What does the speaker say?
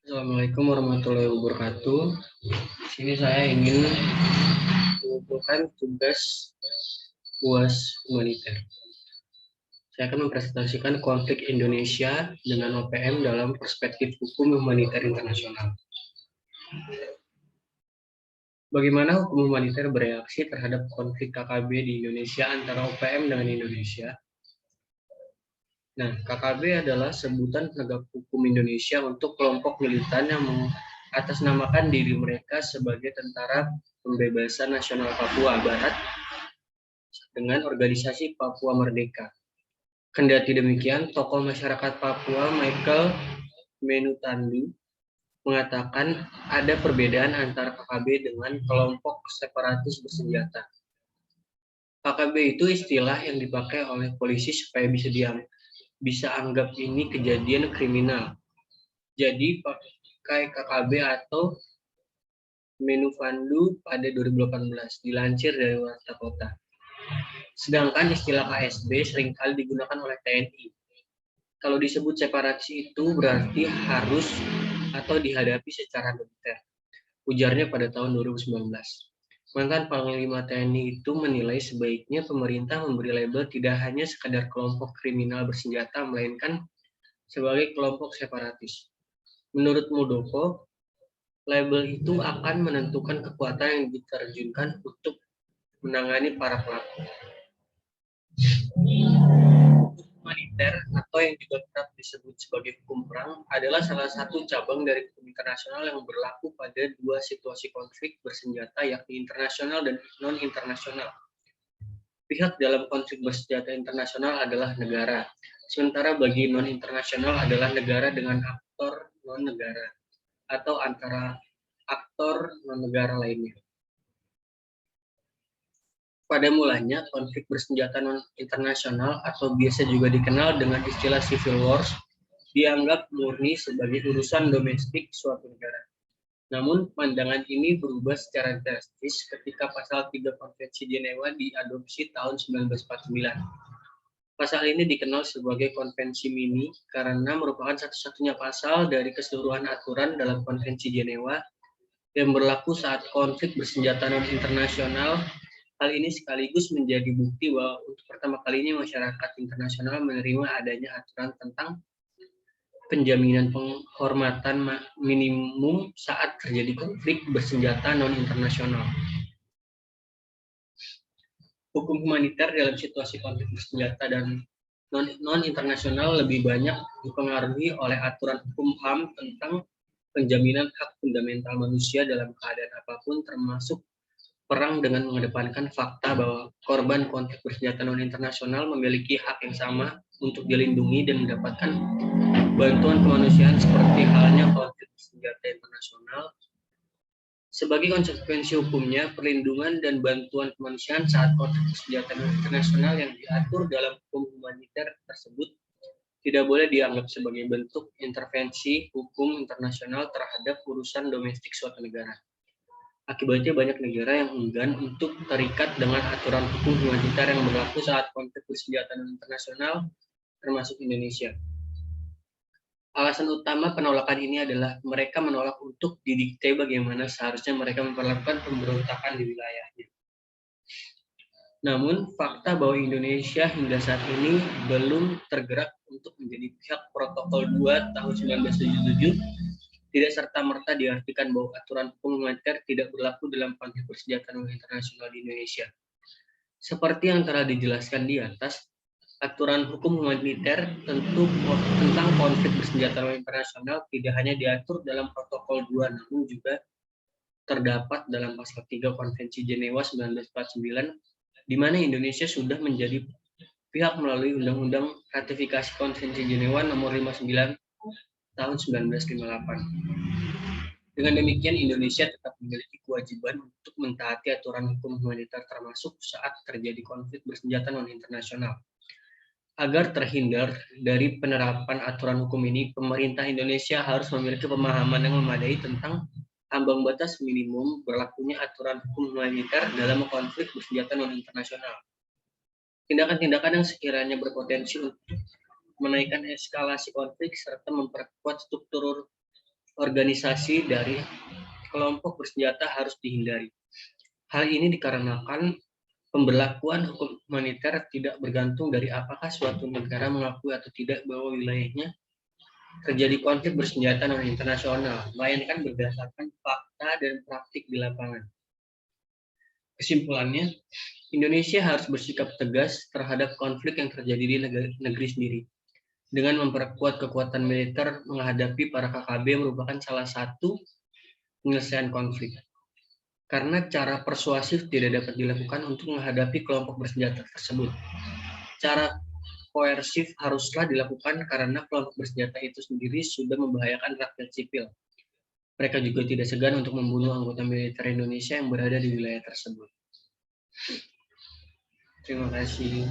Assalamualaikum warahmatullahi wabarakatuh. Di sini saya ingin mengumpulkan tugas UAS humaniter. Saya akan mempresentasikan konflik Indonesia dengan OPM dalam perspektif hukum humaniter internasional. Bagaimana hukum humaniter bereaksi terhadap konflik KKB di Indonesia antara OPM dengan Indonesia? Nah, KKB adalah sebutan penegak hukum Indonesia untuk kelompok militan yang mengatasnamakan diri mereka sebagai Tentara Pembebasan Nasional Papua Barat dengan organisasi Papua Merdeka. Kendati demikian, tokoh masyarakat Papua Michael Menutandu mengatakan ada perbedaan antara KKB dengan kelompok separatis bersenjata. KKB itu istilah yang dipakai oleh polisi supaya bisa anggap ini kejadian kriminal. Jadi pakai KKB atau Menutandu pada 2018 dilansir dari Warta Kota. Sedangkan istilah KSB seringkali digunakan oleh TNI. Kalau disebut separatis itu berarti harus atau dihadapi secara militer. Ujarnya pada tahun 2019. Mantan Panglima TNI itu menilai sebaiknya pemerintah memberi label tidak hanya sekadar kelompok kriminal bersenjata, melainkan sebagai kelompok separatis. Menurut Muldoko, label itu akan menentukan kekuatan yang diterjunkan untuk menangani para pelaku. Humaniter atau yang juga kerap disebut sebagai hukum perang adalah salah satu cabang dari hukum internasional yang berlaku pada dua situasi konflik bersenjata, yakni internasional dan non-internasional. Pihak dalam konflik bersenjata internasional adalah negara, sementara bagi non-internasional adalah negara dengan aktor non-negara atau antara aktor non-negara lainnya. Pada mulanya, konflik bersenjata non-internasional atau biasa juga dikenal dengan istilah civil wars dianggap murni sebagai urusan domestik suatu negara. Namun, pandangan ini berubah secara drastis ketika pasal 3 Konvensi Jenewa diadopsi tahun 1949. Pasal ini dikenal sebagai Konvensi Mini karena merupakan satu-satunya pasal dari keseluruhan aturan dalam Konvensi Jenewa yang berlaku saat konflik bersenjata non-internasional. Hal ini sekaligus menjadi bukti bahwa untuk pertama kalinya masyarakat internasional menerima adanya aturan tentang penjaminan penghormatan minimum saat terjadi konflik bersenjata non-internasional. Hukum humaniter dalam situasi konflik bersenjata dan non-internasional lebih banyak dipengaruhi oleh aturan hukum HAM tentang penjaminan hak fundamental manusia dalam keadaan apapun, termasuk perang, dengan mengedepankan fakta bahwa korban konflik bersenjata non-internasional memiliki hak yang sama untuk dilindungi dan mendapatkan bantuan kemanusiaan seperti halnya konflik bersenjata internasional. Sebagai konsekuensi hukumnya, perlindungan dan bantuan kemanusiaan saat konflik bersenjata internasional yang diatur dalam hukum humaniter tersebut tidak boleh dianggap sebagai bentuk intervensi hukum internasional terhadap urusan domestik suatu negara. Akibatnya banyak negara yang enggan untuk terikat dengan aturan hukum humaniter yang berlaku saat konflik bersenjata internasional, termasuk Indonesia. Alasan utama penolakan ini adalah mereka menolak untuk didikte bagaimana seharusnya mereka memperlakukan pemberontakan di wilayahnya. Namun, fakta bahwa Indonesia hingga saat ini belum tergerak untuk menjadi pihak Protokol 2 tahun 1977 tidak serta-merta diartikan bahwa aturan hukum humaniter tidak berlaku dalam konflik bersenjata internasional di Indonesia. Seperti yang telah dijelaskan di atas, aturan hukum humaniter tentang konflik bersenjata internasional tidak hanya diatur dalam Protokol 2, namun juga terdapat dalam pasal 3 Konvensi Jenewa 1949, di mana Indonesia sudah menjadi pihak melalui Undang-Undang Ratifikasi Konvensi Jenewa nomor 59 tahun 1958. Dengan demikian, Indonesia tetap memiliki kewajiban untuk mentaati aturan hukum humaniter termasuk saat terjadi konflik bersenjata non-internasional. Agar terhindar dari penerapan aturan hukum ini, pemerintah Indonesia harus memiliki pemahaman yang memadai tentang ambang batas minimum berlakunya aturan hukum humaniter dalam konflik bersenjata non-internasional. Tindakan-tindakan yang sekiranya berpotensi untuk menaikkan eskalasi konflik serta memperkuat struktur organisasi dari kelompok bersenjata harus dihindari. Hal ini dikarenakan pemberlakuan hukum humaniter tidak bergantung dari apakah suatu negara mengakui atau tidak bahwa wilayahnya terjadi konflik bersenjata non-internasional, melainkan berdasarkan fakta dan praktik di lapangan. Kesimpulannya, Indonesia harus bersikap tegas terhadap konflik yang terjadi di negeri sendiri. Dengan memperkuat kekuatan militer menghadapi para KKB merupakan salah satu penyelesaian konflik. Karena cara persuasif tidak dapat dilakukan untuk menghadapi kelompok bersenjata tersebut. Cara koersif haruslah dilakukan karena kelompok bersenjata itu sendiri sudah membahayakan rakyat sipil. Mereka juga tidak segan untuk membunuh anggota militer Indonesia yang berada di wilayah tersebut. Terima kasih.